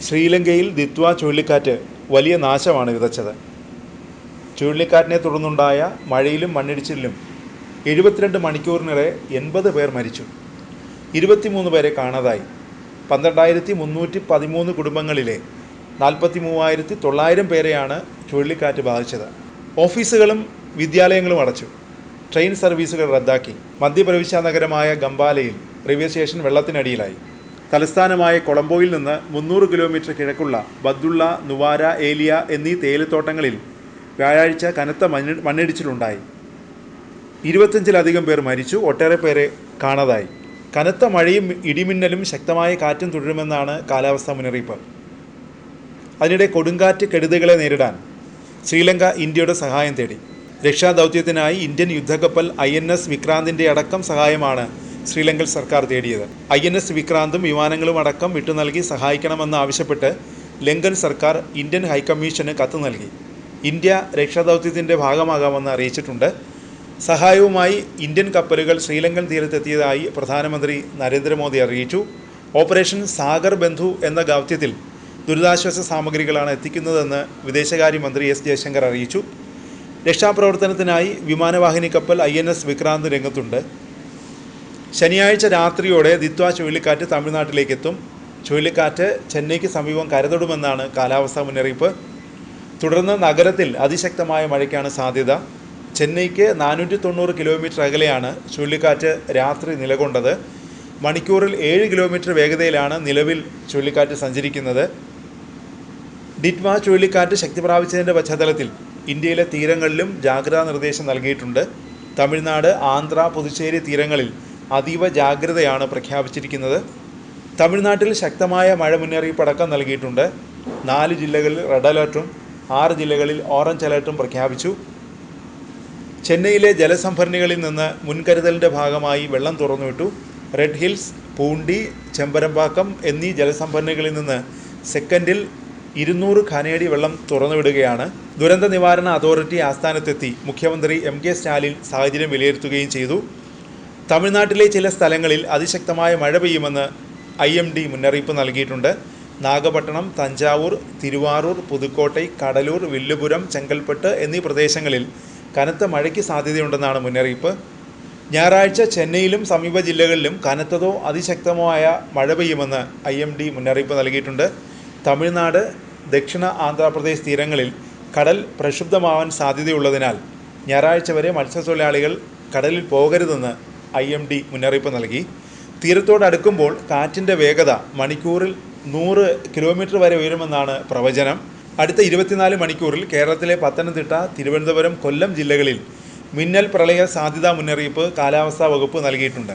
ശ്രീലങ്കയിൽ ദിത്വ ചുഴലിക്കാറ്റ് വലിയ നാശമാണ് വിതച്ചത്. ചുഴലിക്കാറ്റിനെ തുടർന്നുണ്ടായ മഴയിലും മണ്ണിടിച്ചിലിലും 72 മണിക്കൂറിനിടെ 80 പേർ മരിച്ചു. 23 പേരെ കാണാതായി. 12,313 കുടുംബങ്ങളിലെ 43,900 പേരെയാണ് ചുഴലിക്കാറ്റ് ബാധിച്ചത്. ഓഫീസുകളും വിദ്യാലയങ്ങളും അടച്ചു. ട്രെയിൻ സർവീസുകൾ റദ്ദാക്കി. മധ്യപ്രവിശ്യാ നഗരമായ ഗംബാലയിൽ റെയിൽവേ സ്റ്റേഷൻ വെള്ളത്തിനടിയിലായി. തലസ്ഥാനമായ കൊളംബോയിൽ നിന്ന് 300 കിലോമീറ്റർ കിഴക്കുള്ള ബദ്ദുള്ള, നുവാര, ഏലിയ എന്നീ തേയിലത്തോട്ടങ്ങളിൽ വ്യാഴാഴ്ച കനത്ത മണ്ണിടിച്ചിലുണ്ടായി. 25-ലധികം പേർ മരിച്ചു. ഒട്ടേറെ പേരെ കാണാതായി. കനത്ത മഴയും ഇടിമിന്നലും ശക്തമായ കാറ്റും തുടരുമെന്നാണ് കാലാവസ്ഥാ മുന്നറിയിപ്പ്. അതിനിടെ കൊടുങ്കാറ്റ് കെടുതികളെ നേരിടാൻ ശ്രീലങ്ക ഇന്ത്യയുടെ സഹായം തേടി. രക്ഷാദൗത്യത്തിനായി ഇന്ത്യൻ യുദ്ധക്കപ്പൽ INS വിക്രാന്തിൻ്റെ അടക്കം സഹായമാണ് ശ്രീലങ്കൻ സർക്കാർ തേടിയത്. INS വിക്രാന്തും വിമാനങ്ങളും അടക്കം വിട്ടുനൽകി സഹായിക്കണമെന്ന് ആവശ്യപ്പെട്ട് ലങ്കൻ സർക്കാർ ഇന്ത്യൻ ഹൈക്കമ്മീഷന് കത്ത് നൽകി. ഇന്ത്യ രക്ഷാദൗത്യത്തിൻ്റെ ഭാഗമാകാമെന്ന് അറിയിച്ചിട്ടുണ്ട്. സഹായവുമായി ഇന്ത്യൻ കപ്പലുകൾ ശ്രീലങ്കൻ തീരത്തെത്തിയതായി പ്രധാനമന്ത്രി നരേന്ദ്രമോദി അറിയിച്ചു. ഓപ്പറേഷൻ സാഗർ ബന്ധു എന്ന ദൗത്യത്തിൽ ദുരിതാശ്വാസ സാമഗ്രികളാണ് എത്തിക്കുന്നതെന്ന് വിദേശകാര്യമന്ത്രി S ജയശങ്കർ അറിയിച്ചു. രക്ഷാപ്രവർത്തനത്തിനായി വിമാനവാഹിനി കപ്പൽ INS വിക്രാന്ത് രംഗത്തുണ്ട്. ശനിയാഴ്ച രാത്രിയോടെ ദിത്വ ചുഴലിക്കാറ്റ് തമിഴ്നാട്ടിലേക്ക് എത്തും. ചുഴലിക്കാറ്റ് ചെന്നൈക്ക് സമീപം കരതൊടുമെന്നാണ് കാലാവസ്ഥാ മുന്നറിയിപ്പ്. തുടർന്ന് നഗരത്തിൽ അതിശക്തമായ മഴയ്ക്കാണ് സാധ്യത. ചെന്നൈക്ക് 490 കിലോമീറ്റർ അകലെയാണ് ചുഴലിക്കാറ്റ് രാത്രി നിലകൊണ്ടത്. മണിക്കൂറിൽ 7 കിലോമീറ്റർ വേഗതയിലാണ് നിലവിൽ ചുഴലിക്കാറ്റ് സഞ്ചരിക്കുന്നത്. ദിത്വ ചുഴലിക്കാറ്റ് ശക്തി പ്രാപിച്ചതിൻ്റെ പശ്ചാത്തലത്തിൽ ഇന്ത്യയിലെ തീരങ്ങളിലും ജാഗ്രതാ നിർദ്ദേശം നൽകിയിട്ടുണ്ട്. തമിഴ്നാട്, ആന്ധ്ര, പുതുച്ചേരി തീരങ്ങളിൽ അതീവ ജാഗ്രതയാണ് പ്രഖ്യാപിച്ചിരിക്കുന്നത്. തമിഴ്നാട്ടിൽ ശക്തമായ മഴ മുന്നറിയിപ്പടക്കം നൽകിയിട്ടുണ്ട്. 4 ജില്ലകളിൽ റെഡ് അലേർട്ടും 6 ജില്ലകളിൽ ഓറഞ്ച് അലേർട്ടും പ്രഖ്യാപിച്ചു. ചെന്നൈയിലെ ജലസംഭരണികളിൽ നിന്ന് മുൻകരുതലിൻ്റെ ഭാഗമായി വെള്ളം തുറന്നുവിട്ടു. റെഡ് ഹിൽസ്, പൂണ്ടി, ചെമ്പരമ്പാക്കം എന്നീ ജലസംഭരണികളിൽ നിന്ന് സെക്കൻഡിൽ 200 ഘനയടി വെള്ളം തുറന്നുവിടുകയാണ്. ദുരന്ത നിവാരണ അതോറിറ്റി ആസ്ഥാനത്തെത്തി മുഖ്യമന്ത്രി MK സ്റ്റാലിൻ സാഹചര്യം വിലയിരുത്തുകയും ചെയ്തു. തമിഴ്നാട്ടിലെ ചില സ്ഥലങ്ങളിൽ അതിശക്തമായ മഴ പെയ്യുമെന്ന് IMD മുന്നറിയിപ്പ് നൽകിയിട്ടുണ്ട്. നാഗപട്ടണം, തഞ്ചാവൂർ, തിരുവാറൂർ, പുതുക്കോട്ടൈ, കടലൂർ, വില്ലുപുരം, ചെങ്കൽപ്പെട്ട് എന്നീ പ്രദേശങ്ങളിൽ കനത്ത മഴയ്ക്ക് സാധ്യതയുണ്ടെന്നാണ് മുന്നറിയിപ്പ്. ഞായറാഴ്ച ചെന്നൈയിലും സമീപ ജില്ലകളിലും കനത്തതോ അതിശക്തമോ ആയ മഴ പെയ്യുമെന്ന് IMD മുന്നറിയിപ്പ് നൽകിയിട്ടുണ്ട്. തമിഴ്നാട്, ദക്ഷിണ ആന്ധ്രാപ്രദേശ് തീരങ്ങളിൽ കടൽ പ്രക്ഷുബ്ധമാവാൻ സാധ്യതയുള്ളതിനാൽ ഞായറാഴ്ച വരെ മത്സ്യത്തൊഴിലാളികൾ കടലിൽ പോകരുതെന്ന് IMD മുന്നറിയിപ്പ് നൽകി. തീരത്തോടടുക്കുമ്പോൾ കാറ്റിൻ്റെ വേഗത മണിക്കൂറിൽ 100 കിലോമീറ്റർ വരെ ഉയരുമെന്നാണ് പ്രവചനം. അടുത്ത 24 മണിക്കൂറിൽ കേരളത്തിലെ പത്തനംതിട്ട, തിരുവനന്തപുരം, കൊല്ലം ജില്ലകളിൽ മിന്നൽ പ്രളയ സാധ്യതാ മുന്നറിയിപ്പ് കാലാവസ്ഥാ വകുപ്പ് നൽകിയിട്ടുണ്ട്.